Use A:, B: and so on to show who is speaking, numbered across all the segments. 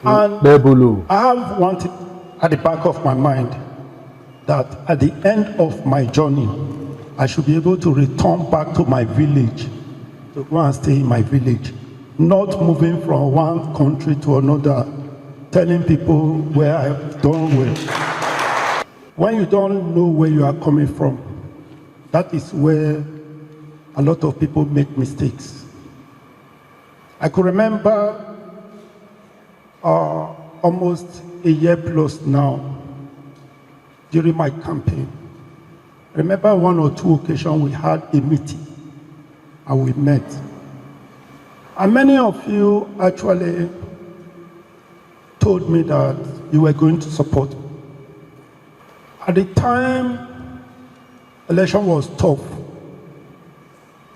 A: And I have wanted at the back of my mind that at the end of my journey, I should be able to return back to my village, to go and stay in my village, not moving from one country to another, telling people where I've done well. When you don't know where you are coming from, that is where a lot of people make mistakes. I could remember almost a year plus now, during my campaign. I remember one or two occasions we had a meeting and we met. And many of you actually told me that you were going to support me. At the time, election was tough.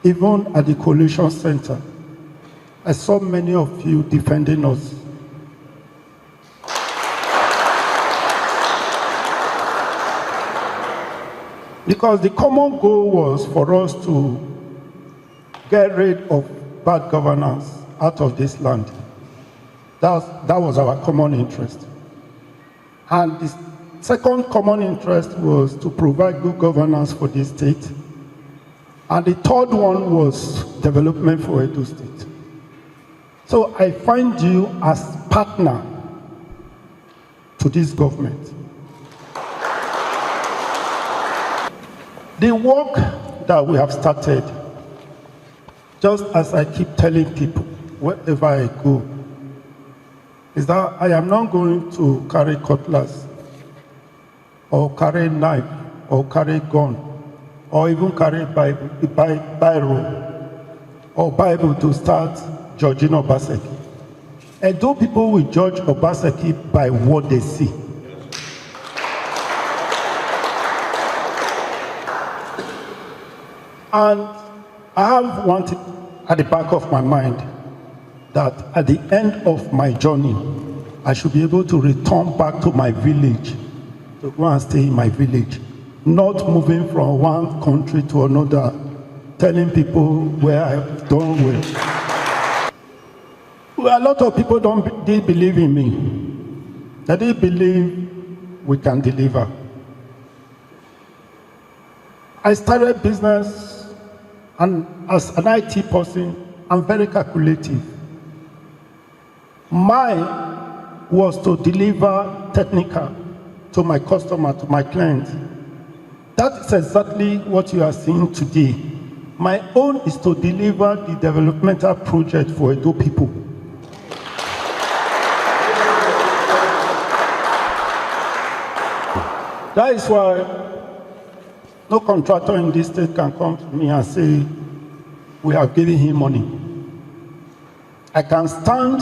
A: Even at the coalition center, I saw many of you defending us. Because the common goal was for us to get rid of bad governance out of this land. That was our common interest. And the second common interest was to provide good governance for this state. And the third one was development for Edo State. So I find you as partner to this government. The work that we have started, just as I keep telling people wherever I go, is that I am not going to carry cutlass, or carry knife, or carry gun, or even carry Bible, or Bible to start judging Obaseki. And though people will judge Obaseki by what they see. And I have wanted at the back of my mind that at the end of my journey, I should be able to return back to my village, to go and stay in my village, not moving from one country to another, telling people where I've done well. A lot of people didn't believe in me. They didn't believe we can deliver. I started business, and as an IT person, I'm very calculative. Mine was to deliver technical to my customer, to my client. That is exactly what you are seeing today. My own is to deliver the developmental project for Edo people. That is why no contractor in this state can come to me and say, we have given him money. I can stand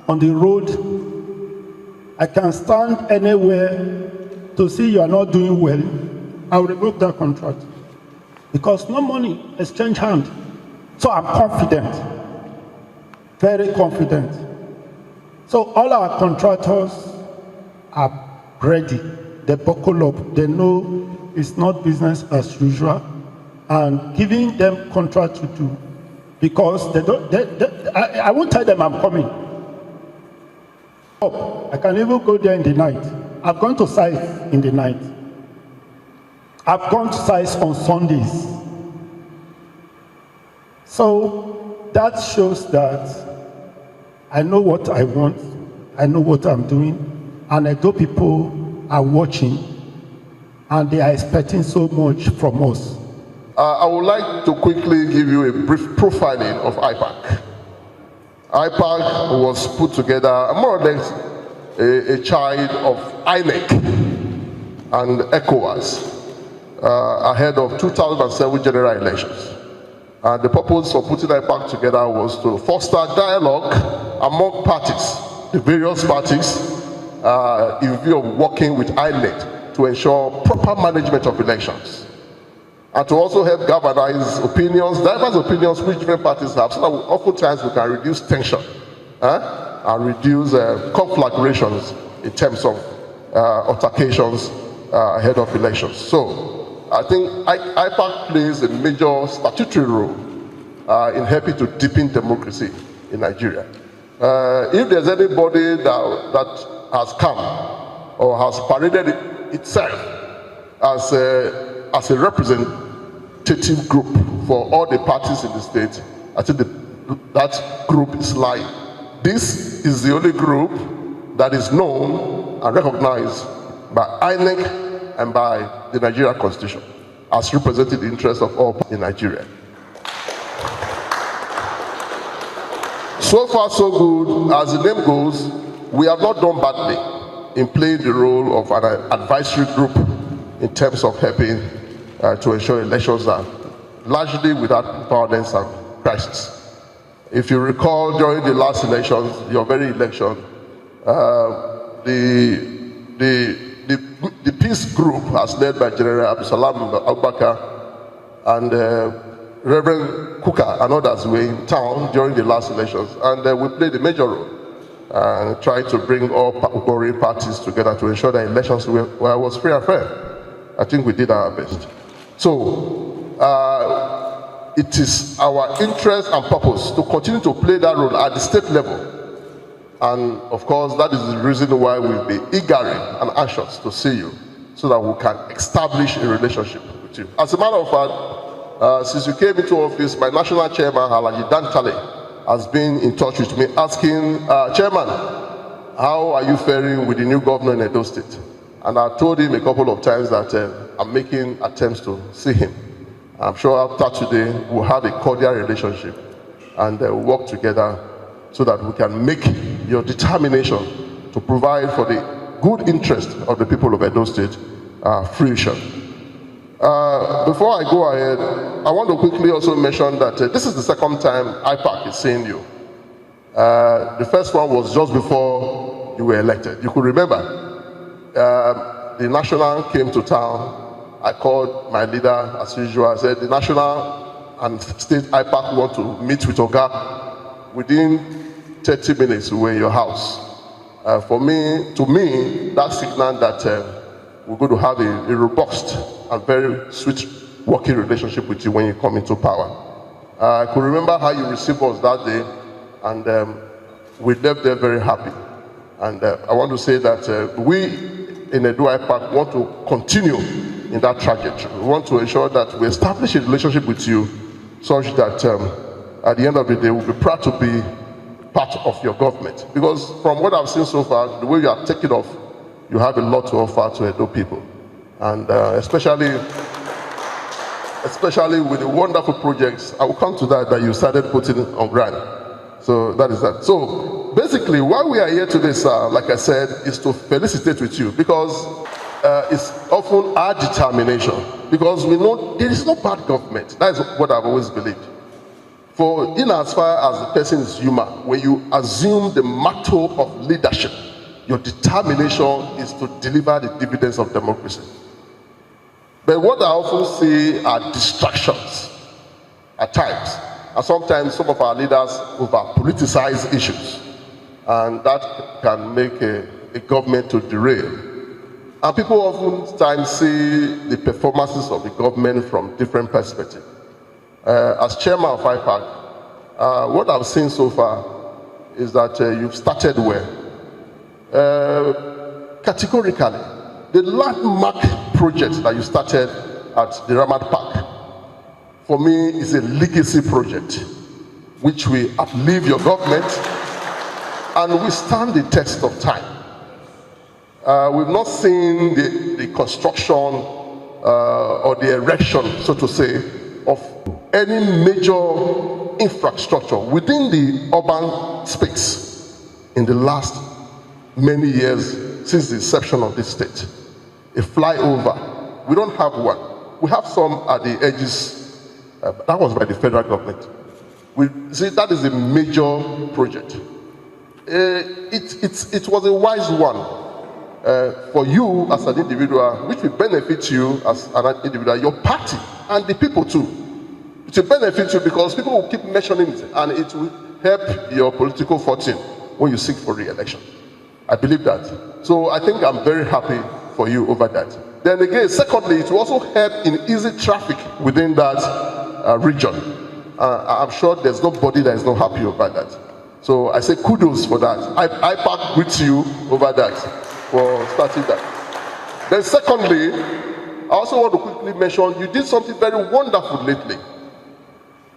A: on the road, I can stand anywhere to see you are not doing well, I will revoke that contract. Because no money, exchange hand. So I'm confident, very confident. So all our contractors are ready. They buckle up, they know it's not business as usual, and giving them contract to do, because I won't tell them I'm coming. I can even go there in the night. I've gone to sites in the night. I've gone to sites on Sundays. So that shows that I know what I want, I know what I'm doing, and I know people are watching, and they are expecting so much from us.
B: I would like to quickly give you a brief profiling of IPAC. IPAC was put together more or less a child of INEC and ECOWAS ahead of 2007 general elections. And the purpose of putting IPAC together was to foster dialogue among parties, the various parties, in view of working with INEC to ensure proper management of elections, and to also help galvanize opinions, diverse opinions which different parties have, so that oftentimes we can reduce tension and reduce conflagrations in terms of altercations ahead of elections. So I think IPAC plays a major statutory role in helping to deepen democracy in Nigeria. If there's anybody that has come or has paraded itself as a representative group for all the parties in the state, I think that group is lying. This is the only group that is known and recognized by INEC and by the Nigerian Constitution as representing the interests of all in Nigeria. So far, so good. As the name goes, we have not done badly in playing the role of an advisory group in terms of helping to ensure elections are largely without violence and crisis. If you recall, during the last elections, your very election, the peace group, as led by General Abdulsalam Abubakar and Reverend Kuka and others, were in town during the last elections, and we played a major role trying to bring all warring parties together to ensure that elections was free and fair. I think we did our best. So it is our interest and purpose to continue to play that role at the state level. And of course, that is the reason why we'll be eager and anxious to see you, so that we can establish a relationship with you. As a matter of fact, since you came into office, my national chairman, Halaji Dantale, has been in touch with me asking, Chairman, how are you faring with the new governor in Edo State? And I told him a couple of times that I'm making attempts to see him. I'm sure after today, we'll have a cordial relationship and work together so that we can make your determination to provide for the good interest of the people of Edo State fruition. Before I go ahead, I want to quickly also mention that this is the second time IPAC is seeing you. The first one was just before you were elected. You could remember, the national came to town. I called my leader as usual. I said, the national and state IPAC want to meet with Oga. Within 30 minutes, we were in your house. To me, that signaled that we're going to have a robust and very sweet working relationship with you when you come into power. I could remember how you received us that day, and we left there very happy. And I want to say that we in Edo IPAC want to continue in that trajectory. We want to ensure that we establish a relationship with you such that at the end of the day, we'll be proud to be part of your government. Because from what I've seen so far, the way you are taking off, you have a lot to offer to Edo people. And especially with the wonderful projects, I will come to that you started putting on ground. So that is that. So basically, why we are here today, sir, like I said, is to felicitate with you, because it's often our determination, because we know there is no bad government. That is what I've always believed. For in as far as the person is human, when you assume the mantle of leadership, your determination is to deliver the dividends of democracy. But what I often see are distractions at times. And sometimes some of our leaders over-politicize issues. And that can make a government to derail. And people oftentimes see the performances of the government from different perspectives. As chairman of IPAC, what I've seen so far is that you've started well. Categorically, the landmark project that you started at the Ramat Park, for me, is a legacy project, which will outlive your government and withstand the test of time. We've not seen the construction or the erection, so to say, of any major infrastructure within the urban space in the last many years since the inception of this state. A flyover, we don't have one. We have some at the edges, that was by the federal government. We see that is a major project. It was a wise one for you as an individual, which will benefit you as an individual, your party, and the people too. It will benefit you because people will keep mentioning it, and it will help your political fortune when you seek for re-election. I believe that. So I think I'm very happy for you over that. Then again, secondly, it will also help in easy traffic within that region. I'm sure there's nobody that is not happy about that. So I say kudos for that. IPAC greets you over that, for starting that. Then secondly, I also want to quickly mention, you did something very wonderful lately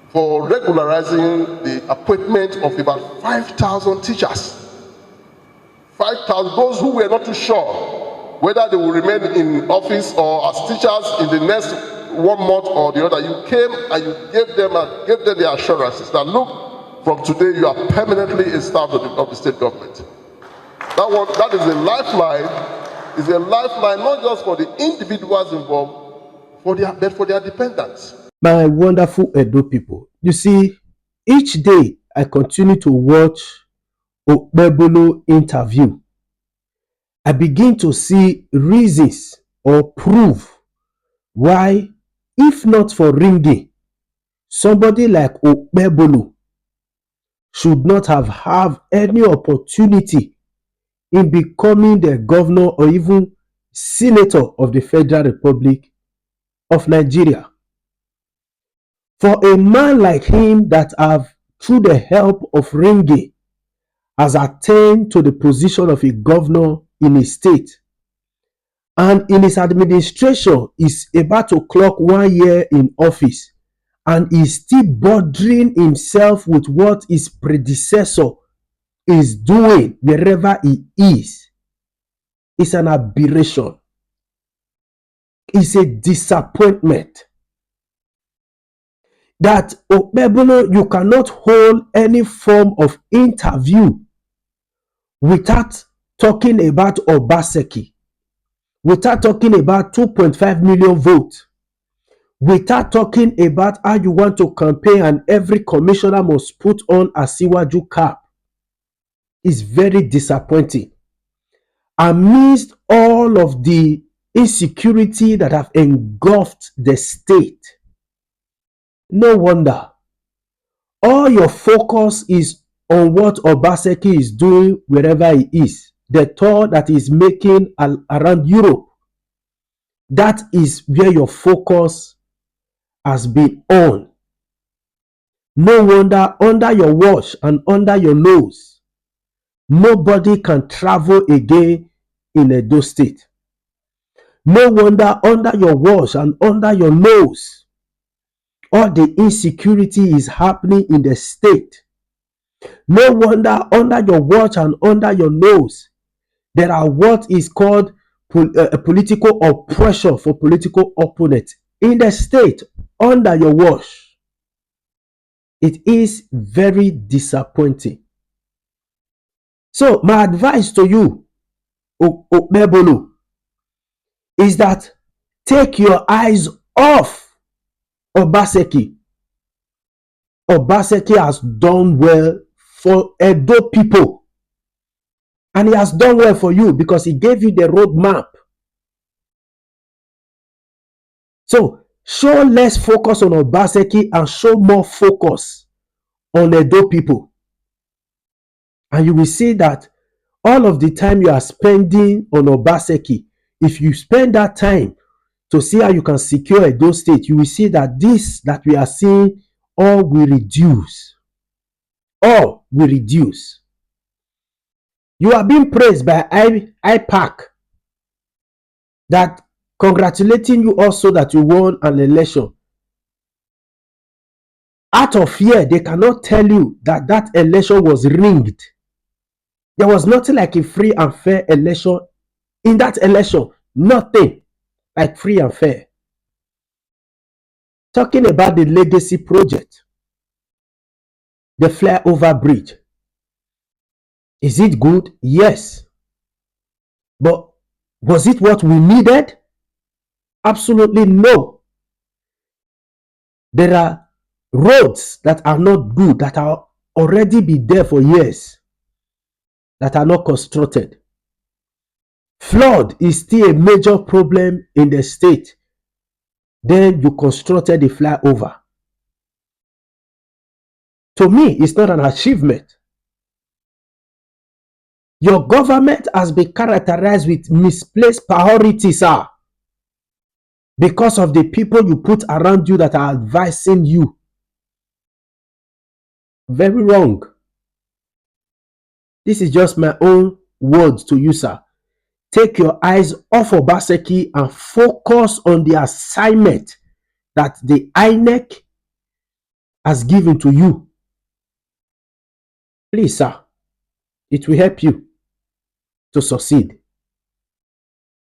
B: for regularizing the appointment of about 5,000 teachers. 5,000, those who were not too sure whether they will remain in office or as teachers in the next 1 month or the other. You came and you gave them the assurances that, look, from today you are permanently a staff of the state government. That is a lifeline. It's a lifeline not just for the individuals involved, but for their dependents.
C: My wonderful Edo people, you see, each day I continue to watch Okpebholo interview. I begin to see reasons or proof why, if not for ringing, somebody like Okpebholo should not have any opportunity in becoming the governor or even senator of the Federal Republic of Nigeria. For a man like him that have, through the help of ringing, has attained to the position of a governor in a state, and in his administration is about to clock 1 year in office, and is still bothering himself with what his predecessor is doing wherever he is, it's an aberration. It's a disappointment. That Okpebholo, you cannot hold any form of interview without talking about Obaseki, without talking about 2.5 million votes, without talking about how you want to campaign and every commissioner must put on a Siwaju cap. Is very disappointing. Amidst all of the insecurity that have engulfed the state, no wonder all your focus is on what Obaseki is doing wherever he is, the tour that he's making around Europe. That is where your focus has been on. No wonder under your watch and under your nose, nobody can travel again in Edo State. No wonder under your watch and under your nose, all the insecurity is happening in the state. No wonder under your watch and under your nose, there are what is called political oppression for political opponents in the state under your watch. It is very disappointing. So my advice to you, Okpebholo, is that take your eyes off Obaseki. Obaseki has done well for Edo people, and he has done well for you because he gave you the roadmap. So show less focus on Obaseki and show more focus on Edo people, and you will see that all of the time you are spending on Obaseki, if you spend that time to see how you can secure Edo State, you will see that this that we are seeing all will reduce. All will reduce. You are being praised by IPAC that congratulating you also that you won an election. Out of fear, they cannot tell you that that election was rigged. There was nothing like a free and fair election in that election. Nothing like free and fair. Talking about the legacy project, the flyover bridge. Is it good? Yes. But was it what we needed? Absolutely no. There are roads that are not good, that are already been there for years, that are not constructed. Flood is still a major problem in the state. Then you constructed the flyover. To me, it's not an achievement. Your government has been characterized with misplaced priorities, sir, because of the people you put around you that are advising you. Very wrong. This is just my own words to you, sir. Take your eyes off Obaseki and focus on the assignment that the INEC has given to you. Please, sir, it will help you to succeed.